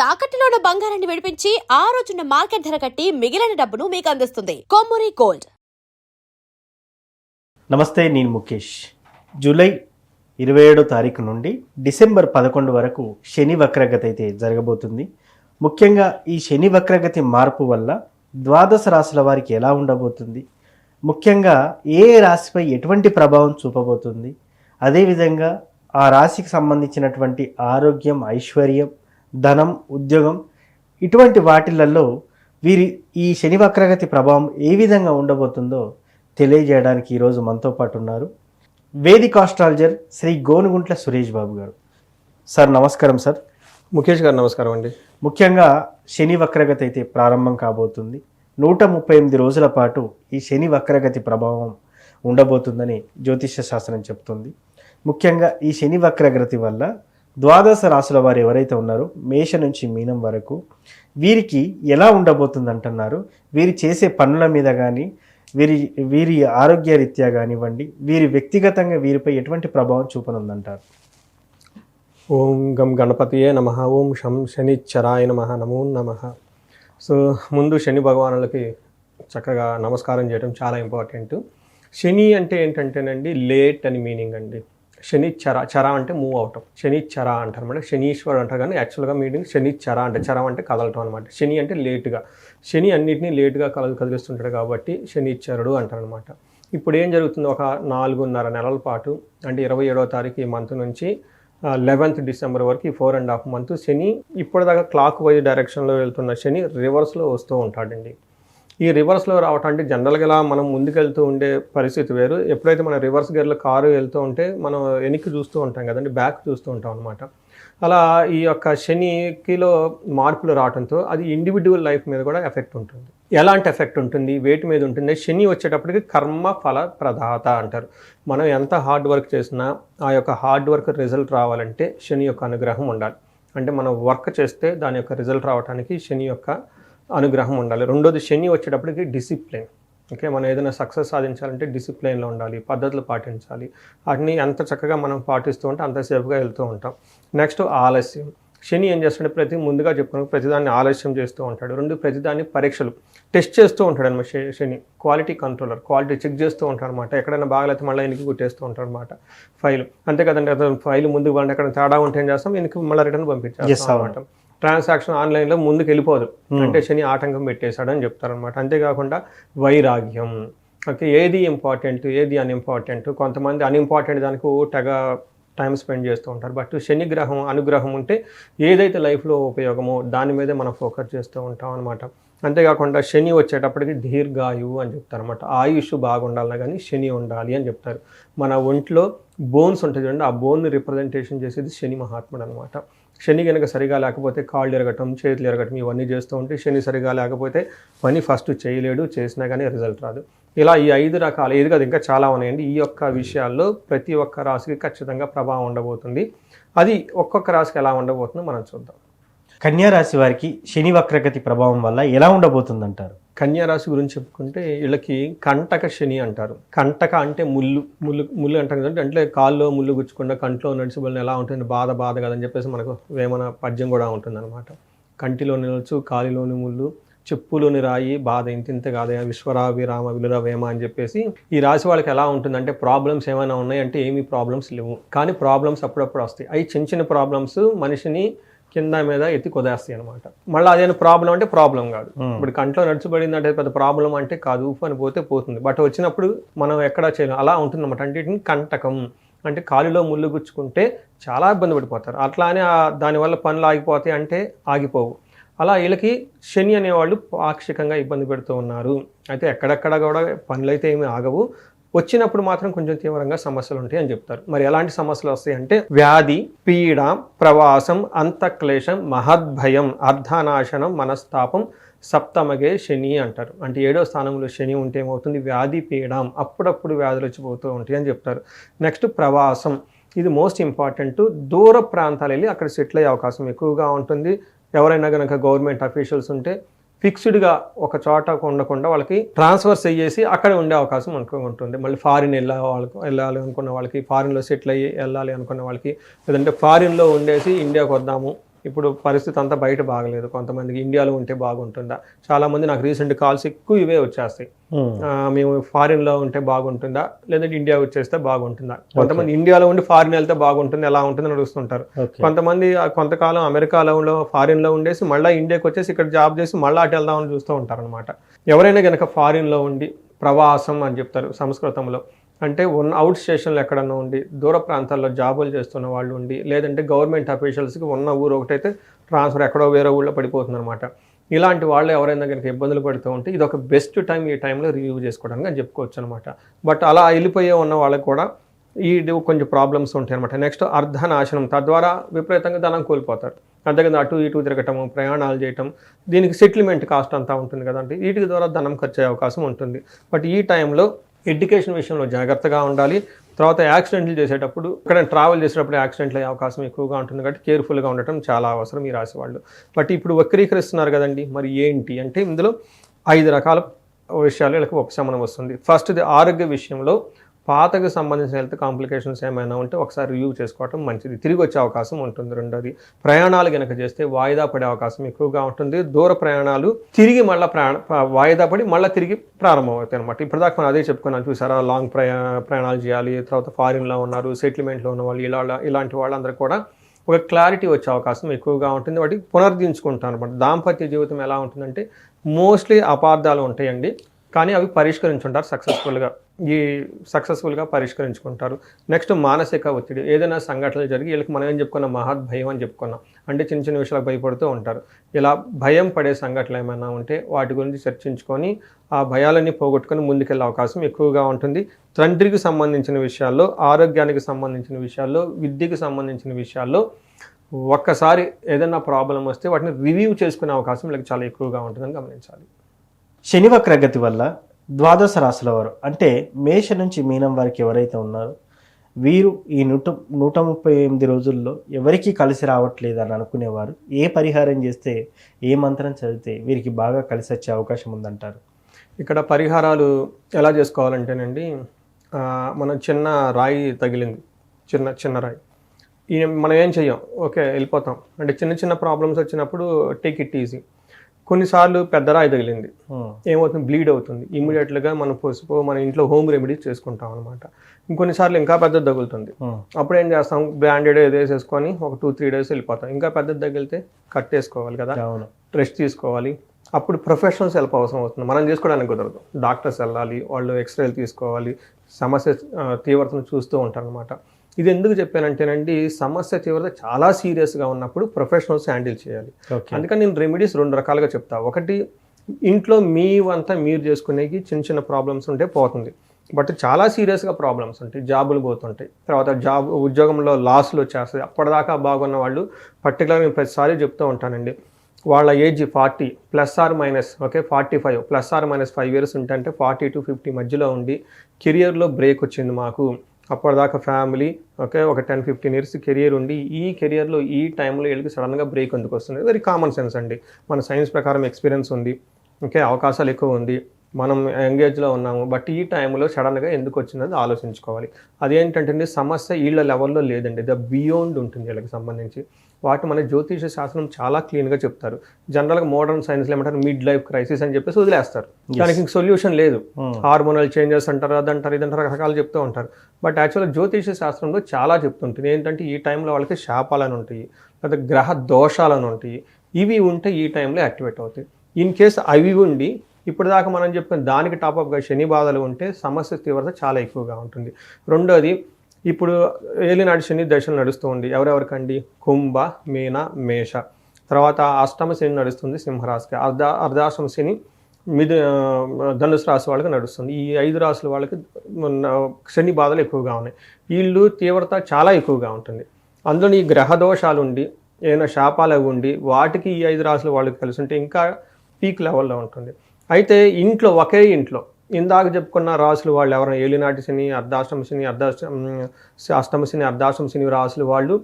తాకట్టులో ఉన్న బంగారాన్ని విడిపించి ఆ రోజున్న మార్కెట్ ధర కట్టి మిగిలిన డబ్బును మీకు అందిస్తుంది కొమ్మూరి గోల్డ్. నమస్తే, నేను ముఖేష్. జూలై 27 తారీఖు నుండి డిసెంబర్ 11 వరకు శని వక్రగతి అయితే జరగబోతుంది. ముఖ్యంగా ఈ శని వక్రగతి మార్పు వల్ల ద్వాదశ రాశుల వారికి ఎలా ఉండబోతుంది, ముఖ్యంగా ఏ రాశిపై ఎటువంటి ప్రభావం చూపబోతుంది, అదేవిధంగా ఆ రాశికి సంబంధించినటువంటి ఆరోగ్యం, ఐశ్వర్యం, ధనం, ఉద్యోగం ఇటువంటి వాటిలలో ఈ శని వక్రగతి ప్రభావం ఏ విధంగా ఉండబోతుందో తెలియజేయడానికి ఈరోజు మనతో పాటు ఉన్నారు వేదిక్ ఆస్ట్రాలజర్ శ్రీ గోనుగుంట్ల సురేష్ బాబు గారు. సార్ నమస్కారం. సార్ ముఖేష్ గారు నమస్కారం అండి. ముఖ్యంగా శని వక్రగతి అయితే ప్రారంభం కాబోతుంది. 138 రోజుల పాటు ఈ శని వక్రగతి ప్రభావం ఉండబోతుందని జ్యోతిష్య శాస్త్రం చెప్తుంది. ముఖ్యంగా ఈ శని వక్రగతి వల్ల ద్వాదశ రాశుల వారు ఎవరైతే ఉన్నారో మేష నుంచి మీనం వరకు వీరికి ఎలా ఉండబోతుంది అంటున్నారు. వీరి చేసే పనుల మీద కానీ వీరి ఆరోగ్య రీత్యా కానివ్వండి, వీరి వ్యక్తిగతంగా వీరిపై ఎటువంటి ప్రభావం చూపనుందంటారు? ఓం గం గణపతియే నమః. ఓం శం శనిచ్చరాయ నమః. నమో నమః. సో ముందు శని భగవానులకి చక్కగా నమస్కారం చేయడం చాలా ఇంపార్టెంట్. శని అంటే ఏంటంటేనండి లేట్ అని మీనింగ్ అండి. శనిచ్చర, చర అంటే మూవ్ అవటం, శనిచ్చర అంటారు అనమాట. శనీశ్వరుడు అంటారు కానీ యాక్చువల్గా మీనింగ్ శనిచ్చర అంటే చరం అంటే కదలటం అనమాట. శని అంటే లేటుగా, శని అన్నింటినీ లేటుగా కదిలిస్తుంటాడు కాబట్టి శనిచ్చరుడు అంటారు అనమాట. ఇప్పుడు ఏం జరుగుతుంది, ఒక 4.5 నెలల పాటు అంటే 27వ తారీఖు ఈ మంత్ నుంచి 11th డిసెంబర్ వరకు ఈ 4.5 మంత్ శని ఇప్పటిదాకా క్లాక్ వైజ్ డైరెక్షన్లో వెళ్తున్న శని రివర్స్లో వస్తూ ఉంటాడండి. ఈ రివర్స్లో రావటం అంటే జనరల్గా ఇలా మనం ముందుకెళ్తూ ఉండే పరిస్థితి వేరు. ఎప్పుడైతే మన రివర్స్ గేర్లో కారు వెళ్తూ ఉంటే మనం వెనక్కి చూస్తూ ఉంటాం కదండి, బ్యాక్ చూస్తూ ఉంటాం అనమాట. అలా ఈ యొక్క శనికిలో మార్పులు రావడంతో అది ఇండివిజువల్ లైఫ్ మీద కూడా ఎఫెక్ట్ ఉంటుంది. ఎలాంటి ఎఫెక్ట్ ఉంటుంది, వేటి మీద ఉంటుంది? శని వచ్చేటప్పటికి కర్మ ఫల ప్రదాత అంటారు. మనం ఎంత హార్డ్ వర్క్ చేసినా ఆ యొక్క హార్డ్ వర్క్ రిజల్ట్ రావాలంటే శని యొక్క అనుగ్రహం ఉండాలి. అంటే మనం వర్క్ చేస్తే దాని యొక్క రిజల్ట్ రావడానికి శని యొక్క అనుగ్రహం ఉండాలి. రెండోది శని వచ్చేటప్పటికి డిసిప్లిన్. ఓకే, మనం ఏదైనా సక్సెస్ సాధించాలంటే డిసిప్లిన్లో ఉండాలి, పద్ధతులు పాటించాలి. వాటిని ఎంత చక్కగా మనం పాటిస్తూ ఉంటే అంత సేఫ్గా వెళ్తూ ఉంటాం. నెక్స్ట్ ఆలస్యం. శని ఏం చేస్తాడు, ముందుగా చెప్పుకున్న ప్రతిదాన్ని ఆలస్యం చేస్తూ ఉంటాడు. ప్రతిదాన్ని పరీక్షలు టెస్ట్ చేస్తూ ఉంటాడు అనమాట. శని క్వాలిటీ కంట్రోలర్, క్వాలిటీ చెక్ చేస్తూ ఉంటాడు అనమాట. ఎక్కడైనా బాగాలైతే మళ్ళీ వెనక్కి కుట్టేస్తూ ఉంటాడు అనమాట ఫైల్. అంతే కదండి, ఫైల్ ముందుకు వెళ్ళి ఎక్కడ తేడా ఉంటే ఏం చేస్తాం, వెనక్కి మళ్ళీ రిటర్న్ పంపించేస్తాం అనమాట. ట్రాన్సాక్షన్ ఆన్లైన్లో ముందుకు వెళ్ళిపోదు అంటే శని ఆటంకం పెట్టేశాడని చెప్తారనమాట. అంతేకాకుండా వైరాగ్యం. ఓకే, ఏది ఇంపార్టెంట్ ఏది అన్ఇంపార్టెంట్, కొంతమంది అన్ఇంపార్టెంట్ దానికి తెగ టైం స్పెండ్ చేస్తూ ఉంటారు. బట్ శని గ్రహం అనుగ్రహం ఉంటే ఏదైతే లైఫ్లో ఉపయోగమో దాని మీదే మనం ఫోకస్ చేస్తూ ఉంటాం అనమాట. అంతేకాకుండా శని వచ్చేటప్పటికి దీర్ఘాయువు అని చెప్తారు అనమాట. ఆయుష్ బాగుండాలన్నా కానీ శని ఉండాలి అని చెప్తారు. మన ఒంట్లో బోన్స్ ఉంటుంది చూడండి, ఆ బోన్ని రిప్రజెంటేషన్ చేసేది శని మహాత్ముడు అనమాట. శని కనుక సరిగా లేకపోతే కాళ్ళు ఎరగటం, చేతులు ఎరగటం ఇవన్నీ చేస్తూ ఉంటే శని సరిగా లేకపోతే పని ఫస్ట్ చేయలేడు, చేసినా కానీ రిజల్ట్ రాదు. ఇలా ఈ 5 రకాలు, ఇది కాదు ఇంకా చాలా ఉన్నాయండి. ఈ యొక్క విషయాల్లో ప్రతి ఒక్క రాశికి ఖచ్చితంగా ప్రభావం ఉండబోతుంది. అది ఒక్కొక్క రాశికి ఎలా ఉండబోతుందో మనం చూద్దాం. కన్యా రాశి వారికి శని వక్రగతి ప్రభావం వల్ల ఎలా ఉండబోతుంది అంటారు? కన్యా రాశి గురించి చెప్పుకుంటే వీళ్ళకి కంటక శని అంటారు. కంటక అంటే ముళ్ళు అంటారు కదంటే, అంటే కాల్లో ముళ్ళు గుచ్చకుండా కంట్లో నడిచిబడిన ఎలా ఉంటుంది, బాధ కదని చెప్పేసి మనకు వేమన పద్యం కూడా ఉంటుందన్నమాట. కంటిలో నిలచు కాలిలోని ముళ్ళు, చెప్పులోని రాయి, బాధ ఇంత కాదయా, విశ్వరావిరామ విలుర వేమ అని చెప్పేసి. ఈ రాశి వాళ్ళకి ఎలా ఉంటుందంటే, ప్రాబ్లమ్స్ ఏమైనా ఉన్నాయంటే ఏమీ ప్రాబ్లమ్స్ లేవు, కానీ ప్రాబ్లమ్స్ అప్పుడప్పుడు వస్తాయి. అవి చిన్న ప్రాబ్లమ్స్ మనిషిని కింద మీద ఎత్తి కొదేస్తాయి అనమాట. మళ్ళీ అదేనా ప్రాబ్లం అంటే ప్రాబ్లం కాదు. ఇప్పుడు కంట్లో నడిచిబడింది అంటే పెద్ద ప్రాబ్లం అంటే కాదు, ఊఫ్ అని పోతుంది. బట్ వచ్చినప్పుడు మనం ఎక్కడా చేయలేం, అలా ఉంటుంది అనమాట. అంటే వీటిని కంటకం అంటే కాలులో ముళ్ళు గుచ్చుకుంటే చాలా ఇబ్బంది పడిపోతారు. అట్లానే దానివల్ల పనులు ఆగిపోతాయి అంటే ఆగిపోవు. అలా వీళ్ళకి శని అనేవాళ్ళు పాక్షికంగా ఇబ్బంది పెడుతూ ఉన్నారు. అయితే ఎక్కడెక్కడ కూడా పనులు అయితే ఏమీ ఆగవు, వచ్చినప్పుడు మాత్రం కొంచెం తీవ్రంగా సమస్యలు ఉంటాయి అని చెప్తారు. మరి ఎలాంటి సమస్యలు వస్తాయి అంటే, వ్యాధి, పీడ, ప్రవాసం, అంతఃక్లేశం, మహద్భయం, అర్ధనాశనం, మనస్తాపం, సప్తమగే శని అంటారు. అంటే 7వ స్థానంలో శని ఉంటే ఏమవుతుంది, వ్యాధి, పీడం, అప్పుడప్పుడు వ్యాధులు వచ్చిపోతూ ఉంటాయి అని చెప్తారు. నెక్స్ట్ ప్రవాసం. ఇది మోస్ట్ ఇంపార్టెంట్. దూర ప్రాంతాలు వెళ్ళి అక్కడ సెటిల్ అయ్యే అవకాశం ఎక్కువగా ఉంటుంది. ఎవరైనా కనుక గవర్నమెంట్ అఫీషియల్స్ ఉంటే ఫిక్స్డ్గా ఒక చోట ఉండకుండా వాళ్ళకి ట్రాన్స్ఫర్స్ అయ్యేసి అక్కడ ఉండే అవకాశం ఉంటుంది. మళ్ళీ ఫారిన్ వెళ్ళాలి అనుకున్న వాళ్ళకి, ఫారిన్లో సెటిల్ అయ్యి వెళ్ళాలి అనుకున్న వాళ్ళకి, లేదంటే ఫారిన్లో ఉండేసి ఇండియాకి వద్దాము ఇప్పుడు పరిస్థితి అంతా బయట బాగలేదు, కొంతమందికి ఇండియాలో ఉంటే బాగుంటుందా, చాలామంది నాకు రీసెంట్ కాల్స్ ఎక్కువ ఇవే వచ్చేస్తాయి. మేము ఫారిన్లో ఉంటే బాగుంటుందా, లేదంటే ఇండియా వచ్చేస్తే బాగుంటుందా, కొంతమంది ఇండియాలో ఉండి ఫారిన్ వెళ్తే బాగుంటుంది, ఎలా ఉంటుందని అడుగుతుంటారు. కొంతమంది కొంతకాలం అమెరికాలో ఫారిన్లో ఉండేసి మళ్ళీ ఇండియాకి వచ్చేసి ఇక్కడ జాబ్ చేసి మళ్ళీ అటు వెళ్దామని చూస్తూ ఉంటారు అనమాట. ఎవరైనా కనుక ఫారిన్లో ఉండి, ప్రవాసం అని చెప్తారు సంస్కృతంలో, అంటే అవుట్ స్టేషన్లో ఎక్కడన్నా ఉండి దూర ప్రాంతాల్లో జాబులు చేస్తున్న వాళ్ళు ఉండి, లేదంటే గవర్నమెంట్ అఫీషియల్స్కి ఉన్న ఊరు ఒకటైతే ట్రాన్స్ఫర్ ఎక్కడో వేరే ఊళ్ళో పడిపోతుంది అనమాట. ఇలాంటి వాళ్ళు ఎవరైనా కనుక ఇబ్బందులు పడుతూ ఉంటే ఇది ఒక బెస్ట్ టైం, ఈ టైంలో రివ్యూ చేసుకోవడానికి అని చెప్పుకోవచ్చు అనమాట. బట్ అలా వెళ్ళిపోయే ఉన్న వాళ్ళకి కూడా ఈ కొంచెం ప్రాబ్లమ్స్ ఉంటాయి అనమాట. నెక్స్ట్ అర్ధనాశనం, తద్వారా విపరీతంగా ధనం కోల్పోతారు. అంతేకాదు అటు ఇటు తిరగటము, ప్రయాణాలు చేయటం, దీనికి సెటిల్మెంట్ కాస్ట్ అంతా ఉంటుంది కదండి, వీటి ద్వారా ధనం ఖర్చు అయ్యే అవకాశం ఉంటుంది. బట్ ఈ టైంలో ఎడ్యుకేషన్ విషయంలో జాగ్రత్తగా ఉండాలి. తర్వాత యాక్సిడెంట్లు చేసేటప్పుడు, ఎక్కడైనా ట్రావెల్ చేసేటప్పుడు యాక్సిడెంట్లు అయ్యే అవకాశం ఎక్కువగా ఉంటుంది కాబట్టి కేర్ఫుల్గా ఉండటం చాలా అవసరం ఈ రాశి వాళ్ళు. బట్ ఇప్పుడు వక్రీకరిస్తున్నారు కదండి, మరి ఏంటి అంటే ఇందులో 5 రకాల విషయాలు వీళ్ళకి ఉపశమనం వస్తుంది. ఫస్ట్ది ఆరోగ్య విషయంలో పాతకు సంబంధించిన హెల్త్ కాంప్లికేషన్స్ ఏమైనా ఉంటే ఒకసారి రివ్యూ చేసుకోవటం మంచిది, తిరిగి వచ్చే అవకాశం ఉంటుంది. రెండోది ప్రయాణాలు కనుక చేస్తే వాయిదా పడే అవకాశం ఎక్కువగా ఉంటుంది. దూర ప్రయాణాలు తిరిగి మళ్ళీ వాయిదా పడి మళ్ళీ తిరిగి ప్రారంభమవుతాయి అనమాట. ఇప్పటిదాకా మనం అదే చెప్పుకున్నాను చూసారా, లాంగ్ ప్రయాణాలు చేయాలి, తర్వాత ఫారిన్లో ఉన్నారు, సెటిల్మెంట్లో ఉన్న వాళ్ళు, ఇలాంటి వాళ్ళందరూ కూడా ఒక క్లారిటీ వచ్చే అవకాశం ఎక్కువగా ఉంటుంది. వాటి పునరుద్ధరించుకుంటాను అనమాట. దాంపత్య జీవితం ఎలా ఉంటుందంటే మోస్ట్లీ అపార్థాలు ఉంటాయండి, కానీ అవి పరిష్కరించుకుంటారు సక్సెస్ఫుల్గా పరిష్కరించుకుంటారు. నెక్స్ట్ మానసిక ఒత్తిడి, ఏదైనా సంఘటనలు జరిగి వీళ్ళకి మనం ఏం చెప్పుకున్నాం, మహత్ భయం అని చెప్పుకున్నాం, అంటే చిన్న చిన్న విషయాలకు భయపడుతూ ఉంటారు. ఇలా భయం పడే సంఘటనలు ఏమైనా ఉంటే వాటి గురించి చర్చించుకొని ఆ భయాలన్నీ పోగొట్టుకొని ముందుకెళ్ళే అవకాశం ఎక్కువగా ఉంటుంది. తండ్రికి సంబంధించిన విషయాల్లో, ఆరోగ్యానికి సంబంధించిన విషయాల్లో, విద్యకు సంబంధించిన విషయాల్లో ఒక్కసారి ఏదైనా ప్రాబ్లం వస్తే వాటిని రివ్యూ చేసుకునే అవకాశం వీళ్ళకి చాలా ఎక్కువగా ఉంటుందని గమనించాలి. శని వక్రగతి వల్ల ద్వాదశ రాశుల వారు అంటే మేష నుంచి మీనం వారికి ఎవరైతే ఉన్నారో వీరు ఈ 138 రోజుల్లో ఎవరికి కలిసి రావట్లేదు అని అనుకునేవారు ఏ పరిహారం చేస్తే, ఏ మంత్రం చదివితే వీరికి బాగా కలిసి వచ్చే అవకాశం ఉందంటారు? ఇక్కడ పరిహారాలు ఎలా చేసుకోవాలంటేనండి, మనం చిన్న రాయి తగిలింది, చిన్న రాయి, మనం ఏం చెయ్యం, ఓకే వెళ్ళిపోతాం. అంటే చిన్న చిన్న ప్రాబ్లమ్స్ వచ్చినప్పుడు టేక్ ఇట్ ఈజీ. కొన్నిసార్లు పెద్ద రాయి తగిలింది, ఏమవుతుంది, బ్లీడ్ అవుతుంది, ఇమీడియట్గా మనం పసుపు మన ఇంట్లో హోమ్ రెమెడీస్ చేసుకుంటాం అనమాట. ఇంకొన్నిసార్లు ఇంకా పెద్దది తగులుతుంది, అప్పుడు ఏం చేస్తాం, బ్రాండెడ్ ఏదో వేసేసుకొని ఒక 2-3 డేస్ వెళ్ళిపోతాం. ఇంకా పెద్దది తగిలితే కట్టేసుకోవాలి కదా, రెస్ట్ తీసుకోవాలి. అప్పుడు ప్రొఫెషనల్స్ హెల్ప్ అవసరం అవుతుంది, మనం చేసుకోవడానికి కుదరదు. డాక్టర్స్ వెళ్ళాలి, వాళ్ళు ఎక్స్రేలు తీసుకోవాలి, సమస్య తీవ్రతను చూస్తూ ఉంటారు అనమాట. ఇది ఎందుకు చెప్పానంటేనండి, సమస్య తీవ్రత చాలా సీరియస్గా ఉన్నప్పుడు ప్రొఫెషనల్స్ హ్యాండిల్ చేయాలి. అందుకని నేను రెమెడీస్ 2 రకాలుగా చెప్తా. ఒకటి, ఇంట్లో మీ వంతా మీరు చేసుకునేకి చిన్న చిన్న ప్రాబ్లమ్స్ ఉంటే పోతుంది. బట్ చాలా సీరియస్గా ప్రాబ్లమ్స్ ఉంటాయి, జాబులు పోతుంటాయి, తర్వాత ఉద్యోగంలో లాస్లు వచ్చేస్తాయి. అప్పటిదాకా బాగున్న వాళ్ళు, పర్టికులర్గా నేను ప్రతిసారి చెప్తూ ఉంటానండి, వాళ్ళ ఏజ్ 40 ± ఓకే 45 ± 5 years ఉంటే 40 to 50 మధ్యలో ఉండి కెరియర్లో బ్రేక్ వచ్చింది మాకు, అప్పటిదాకా ఫ్యామిలీ ఓకే ఒక 10-15 years కెరియర్ ఉండి ఈ కెరియర్లో ఈ టైంలో వీళ్ళకి సడన్గా బ్రేక్ ఎందుకు వస్తుంది? వెరీ కామన్ సెన్స్ అండి. మన సైన్స్ ప్రకారం ఎక్స్పీరియన్స్ ఉంది, ఓకే అవకాశాలు ఎక్కువ ఉంది, మనం ఎంగేజ్లో ఉన్నాము, బట్ ఈ టైంలో సడన్గా ఎందుకు వచ్చిందని ఆలోచించుకోవాలి. అదేంటంటే సమస్య వీళ్ళ లెవెల్లో లేదండి, ద బియాండ్ ఉంటుంది వీళ్ళకి సంబంధించి. వాటి మన జ్యోతిష శాస్త్రం చాలా క్లీన్గా చెప్తారు. జనరల్గా మోడర్న్ సైన్స్లో ఏమంటారు, మిడ్ లైఫ్ క్రైసిస్ అని చెప్పేసి వదిలేస్తారు, దానికి సొల్యూషన్ లేదు, హార్మోనల్ చేంజెస్ అంటారు, అదంటారు, ఇదంటారు, రకరకాలు చెప్తూ ఉంటారు. బట్ యాక్చువల్గా జ్యోతిష శాస్త్రంలో చాలా చెప్తుంటుంది ఏంటంటే ఈ టైంలో వాళ్ళకి శాపాలను ఉంటాయి, లేదా గ్రహ దోషాలను ఉంటాయి, ఇవి ఉంటే ఈ టైంలో యాక్టివేట్ అవుతాయి. ఇన్ కేస్ అవి ఉండి ఇప్పటిదాకా మనం చెప్పుకున్న దానికి టాప్అప్గా శని బాధలు ఉంటే సమస్య తీవ్రత చాలా ఎక్కువగా ఉంటుంది. రెండోది, ఇప్పుడు ఏలినాటి శని దశలు నడుస్తూ ఉంది ఎవరెవరికండి, కుంభ, మీన, మేష. తర్వాత అష్టమ శని నడుస్తుంది సింహరాశికి, అర్ధాష్టమ శని ధనుసు రాశి వాళ్ళకి నడుస్తుంది. ఈ 5 రాశుల వాళ్ళకి శని బాధలు ఎక్కువగా ఉన్నాయి. వీళ్ళు తీవ్రత చాలా ఎక్కువగా ఉంటుంది. అందులో ఈ గ్రహ దోషాలు ఉండి ఏమైనా శాపాలు అవి ఉండి వాటికి ఈ 5 రాశుల వాళ్ళకి కలిసి ఉంటే ఇంకా పీక్ లెవెల్లో ఉంటుంది. అయితే ఒకే ఇంట్లో ఇందాక చెప్పుకున్న రాసులు వాళ్ళు ఎవరైనా ఏలినాటి శని, అర్ధాష్టమ శని, అష్టమ శని, అర్ధాష్టమ శని రాసులు వాళ్ళు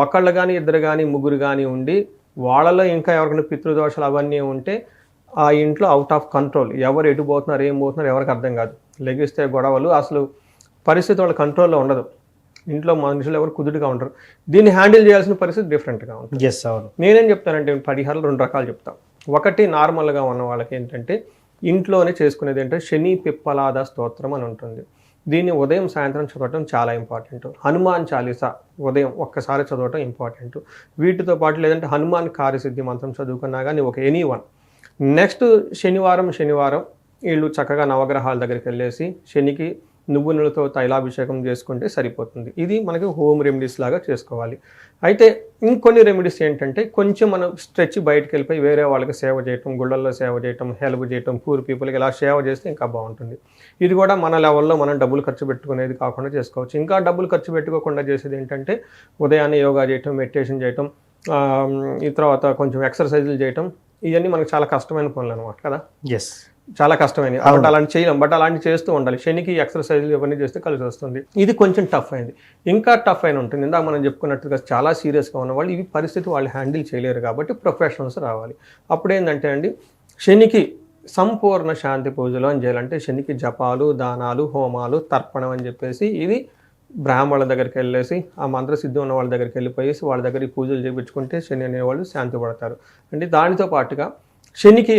ఒకళ్ళు కానీ, ఇద్దరు కానీ, ముగ్గురు కానీ ఉండి వాళ్ళలో ఇంకా ఎవరికైనా పితృదోషాలు అవన్నీ ఉంటే ఆ ఇంట్లో అవుట్ ఆఫ్ కంట్రోల్, ఎవరు ఎటు పోతున్నారు, ఏం పోతున్నారు ఎవరికి అర్థం కాదు, లెగిస్తే గొడవలు, అసలు పరిస్థితి వాళ్ళ కంట్రోల్లో ఉండదు. ఇంట్లో మనుషులు ఎవరు కుదురుగా ఉంటారు. దీన్ని హ్యాండిల్ చేయాల్సిన పరిస్థితి డిఫరెంట్గా ఉంటుంది. ఎస్, అవును. నేనేం చెప్తానంటే పరిహారాలు 2 రకాలు చెప్తాను. ఒకటి నార్మల్గా ఉన్న వాళ్ళకి ఏంటంటే ఇంట్లోనే చేసుకునేది ఏంటంటే శని పిప్పలాద స్తోత్రం అని ఉంటుంది. దీన్ని ఉదయం సాయంత్రం చదవటం చాలా ఇంపార్టెంట్. హనుమాన్ చాలీసా ఉదయం ఒక్కసారి చదవటం ఇంపార్టెంట్. వీటితో పాటు లేదంటే హనుమాన్ కార్యసిద్ధి మంత్రం చదువుకున్నా కానీ ఒక ఎనీవన్. నెక్స్ట్ శనివారం వీళ్ళు చక్కగా నవగ్రహాల దగ్గరికి వెళ్ళేసి శనికి నువ్వులతో తైలాభిషేకం చేసుకుంటే సరిపోతుంది. ఇది మనకి హోమ్ రెమెడీస్ లాగా చేసుకోవాలి. అయితే ఇంకొన్ని రెమెడీస్ ఏంటంటే కొంచెం మనం స్ట్రెచ్ బయటకు వెళ్ళిపోయి వేరే వాళ్ళకి సేవ చేయటం, గుళ్ళల్లో సేవ చేయటం, హెల్ప్ చేయటం, పూర్ పీపుల్కి ఇలా సేవ చేస్తే ఇంకా బాగుంటుంది. ఇది కూడా మన లెవెల్లో మనం డబ్బులు ఖర్చు పెట్టుకునేది కాకుండా చేసుకోవచ్చు. ఇంకా డబ్బులు ఖర్చు పెట్టుకోకుండా చేసేది ఏంటంటే ఉదయాన్నే యోగా చేయటం, మెడిటేషన్ చేయటం, ఈ తర్వాత కొంచెం ఎక్సర్సైజులు చేయటం. ఇవన్నీ మనకు చాలా కష్టమైన పనులు అనమాట కదా. ఎస్, చాలా కష్టమైనవి. బట్ అలాంటి చేయలేం, బట్ అలాంటి చేస్తూ ఉండాలి. శనికి ఎక్సర్సైజ్లు ఇవన్నీ చేస్తే కలిసి వస్తుంది. ఇది కొంచెం టఫ్ అయింది. ఇంకా టఫ్ అయిన ఉంటుంది. ఇందాక మనం చెప్పుకున్నట్టుగా చాలా సీరియస్గా ఉన్న వాళ్ళు ఇవి పరిస్థితి వాళ్ళు హ్యాండిల్ చేయలేరు కాబట్టి ప్రొఫెషనల్స్ రావాలి. అప్పుడు ఏంటంటే అండి శనికి సంపూర్ణ శాంతి పూజలు అని చేయాలంటే శనికి జపాలు, దానాలు, హోమాలు, తర్పణం అని చెప్పేసి ఇది బ్రాహ్మణుల దగ్గరికి వెళ్ళేసి ఆ మంత్రసిద్ధి ఉన్న వాళ్ళ దగ్గరికి వెళ్ళిపోయేసి వాళ్ళ దగ్గర ఈ పూజలు చేయించుకుంటే శని అనేవాళ్ళు శాంతి పడతారు. అంటే దానితో పాటుగా శనికి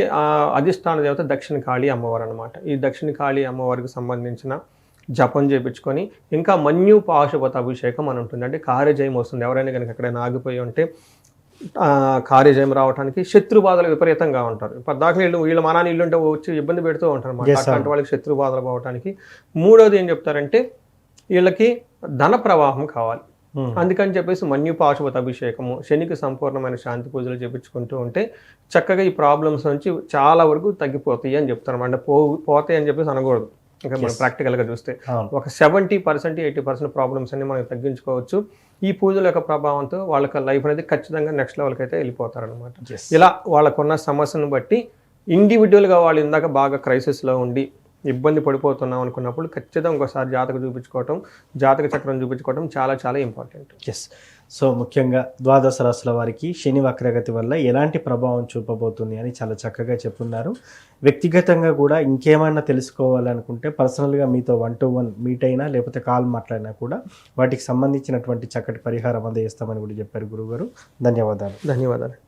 అధిష్టాన దేవత దక్షిణ కాళీ అమ్మవారు అనమాట. ఈ దక్షిణ కాళీ అమ్మవారికి సంబంధించిన జపం చేయించుకొని ఇంకా మన్యు పాశుపత అభిషేకం అని ఉంటుంది. అంటే కార్యజయం వస్తుంది. ఎవరైనా కనుక ఎక్కడైనా ఆగిపోయి ఉంటే కార్యజయం రావడానికి, శత్రు బాధలు విపరీతంగా ఉంటారు. పద్దాకలు వీళ్ళ మనాన్ని ఇల్లుంటే వచ్చి ఇబ్బంది పెడుతూ ఉంటారు అన్నమాట. అట్లాంటి వాళ్ళకి శత్రు బాధలు పోవడానికి. మూడోది ఏం చెప్తారంటే వీళ్ళకి ధన ప్రవాహం కావాలి. అందుకని చెప్పేసి మన్యు పాశుపత అభిషేకము, శనికి సంపూర్ణమైన శాంతి పూజలు చేయించుకుంటూ ఉంటే చక్కగా ఈ ప్రాబ్లమ్స్ నుంచి చాలా వరకు తగ్గిపోతాయి అని చెప్తారు. అంటే పోతాయి అని చెప్పేసి అనకూడదు. ఇంకా మనం ప్రాక్టికల్గా చూస్తే ఒక 70% 80% ప్రాబ్లమ్స్ అన్ని మనం తగ్గించుకోవచ్చు. ఈ పూజల యొక్క ప్రభావంతో వాళ్ళకి లైఫ్ అనేది ఖచ్చితంగా నెక్స్ట్ లెవెల్కి అయితే వెళ్ళిపోతారనమాట. ఇలా వాళ్ళకున్న సమస్యను బట్టి ఇండివిజువల్గా వాళ్ళు ఇందాక బాగా క్రైసిస్లో ఉండి ఇబ్బంది పడిపోతున్నాం అనుకున్నప్పుడు ఖచ్చితంగా ఒకసారి జాతక చూపించుకోవటం, జాతక చక్రం చూపించుకోవటం చాలా చాలా ఇంపార్టెంట్. ఎస్. సో ముఖ్యంగా ద్వాదశ రాశుల వారికి శని వక్రగతి వల్ల ఎలాంటి ప్రభావం చూపబోతుంది అని చాలా చక్కగా చెప్పున్నారు. వ్యక్తిగతంగా కూడా ఇంకేమైనా తెలుసుకోవాలనుకుంటే పర్సనల్గా మీతో 1-to-1 మీట్ అయినా లేకపోతే కాల్ మాట్లాడినా కూడా వాటికి సంబంధించినటువంటి చక్కటి పరిహారం అందజేస్తామని కూడా చెప్పారు గురువుగారు. ధన్యవాదాలు. ధన్యవాదాలు.